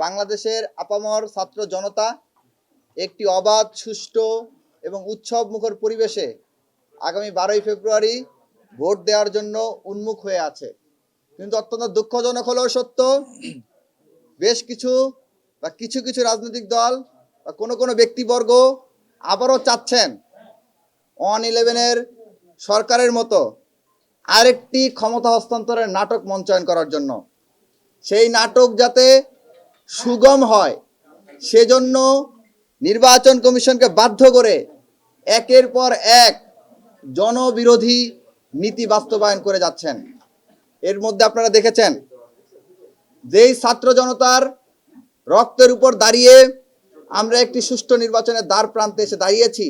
বাংলাদেশের আপামর ছাত্র জনতা একটি অবাধ, সুষ্ঠু এবং উৎসবমুখর পরিবেশে আগামী 12ই ফেব্রুয়ারি ভোট দেওয়ার জন্য উন্মুখ হয়ে আছে। কিন্তু অত্যন্ত দুঃখজনক হলেও সত্য, বেশ কিছু কিছু রাজনৈতিক দল বা কোনো ব্যক্তিবর্গ আবারও চাচ্ছেন 111-এর সরকারের মতো আরেকটি ক্ষমতা হস্তান্তরের নাটক মঞ্চায়ন করার জন্য। সেই নাটক যাতে সুগম হয় সেজন্য নির্বাচন কমিশনকে বাধ্য করে একের পর এক জনবিরোধী নীতি বাস্তবায়ন করে যাচ্ছেন। এর মধ্যে আপনারা দেখেছেন, যেই ছাত্র জনতার রক্তের উপর দাঁড়িয়ে আমরা একটি সুষ্ঠু নির্বাচনের দ্বার প্রান্তে এসে দাঁড়িয়েছি,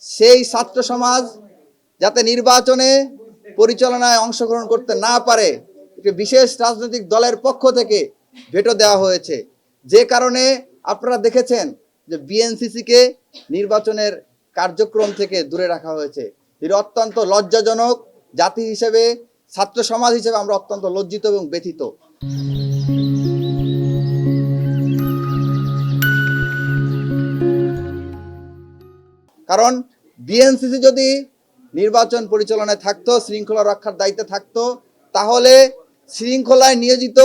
সেই ছাত্র সমাজ যাতে নির্বাচনে পরিচালনায় অংশগ্রহণ করতে না পারে, একটি বিশেষ রাজনৈতিক দলের পক্ষ থেকে ভেটো দেওয়া হয়েছে। যে কারণে আপনারা দেখেছেন যে বিএনসিসিকে নির্বাচনের কার্যক্রম থেকে দূরে রাখা হয়েছে। এটি অত্যন্ত লজ্জাজনক। জাতি হিসেবে, ছাত্র সমাজ হিসেবে আমরা অত্যন্ত লজ্জিত এবং ব্যথিত। কারণ বিএনসিসি যদি নির্বাচন পরিচালনায় থাকতো, শৃঙ্খলা রক্ষার দায়িত্বে থাকতো, তাহলে শৃঙ্খলায় নিয়োজিত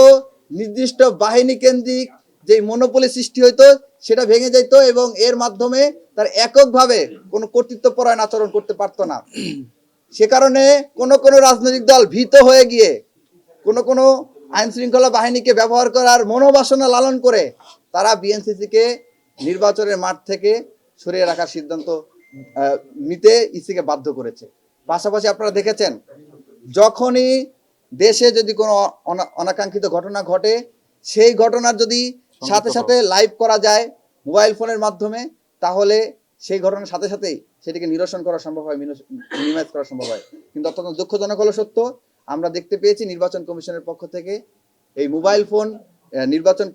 নির্দিষ্ট বাহিনী কেন্দ্রিক যে মনোপলি সৃষ্টি হইতো সেটা ভেঙে যেত এবং এর মাধ্যমে তার এককভাবে কোনো কর্তৃত্বপরায়ণ আচরণ করতে পারতো না। সে কারণে কোনো রাজনৈতিক দল ভীত হয়ে গিয়ে কোনো আইন শৃঙ্খলা বাহিনীকে ব্যবহার করার মনোবাসনা লালন করে তারা বিএনসিসিকে নির্বাচনের মাঠ থেকে সরিয়ে রাখার সিদ্ধান্ত নিতে ইসিকে বাধ্য করেছে। পাশাপাশি আপনারা দেখেছেন, যখনই দেশে যদি কোনো অনাকাঙ্ক্ষিত ঘটনা ঘটে, সেই ঘটনার যদি সাথে সাথে লাইভ করা যায় মোবাইল ফোনের মাধ্যমে, তাহলে সেই ঘটনার সাথে সাথেই সেটিকে নিরসন করা সম্ভব হয়, মিনিমাইজ করা সম্ভব হয়। কিন্তু অত্যন্ত দুঃখজনক হলো সত্য, আমরা দেখতে পেয়েছি নির্বাচন কমিশনের পক্ষ থেকে এই মোবাইল ফোন নির্বাচন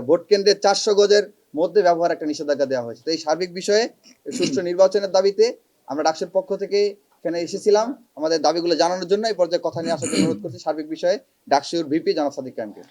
ভোট কেন্দ্রের 400 গজের মধ্যে ব্যবহার একটা নিষেধাজ্ঞা দেওয়া হয়েছে। তো এই সার্বিক বিষয়ে সুষ্ঠু নির্বাচনের দাবিতে আমরা ডাকসুর পক্ষ থেকে এখানে এসেছিলাম আমাদের দাবিগুলো জানানোর জন্য। এই পর্যায়ে কথা নিয়ে আসার জন্য অনুরোধ করছি সার্বিক বিষয়ে ডাকসুর ভিপি জনাব সাদিক কায়েমকে।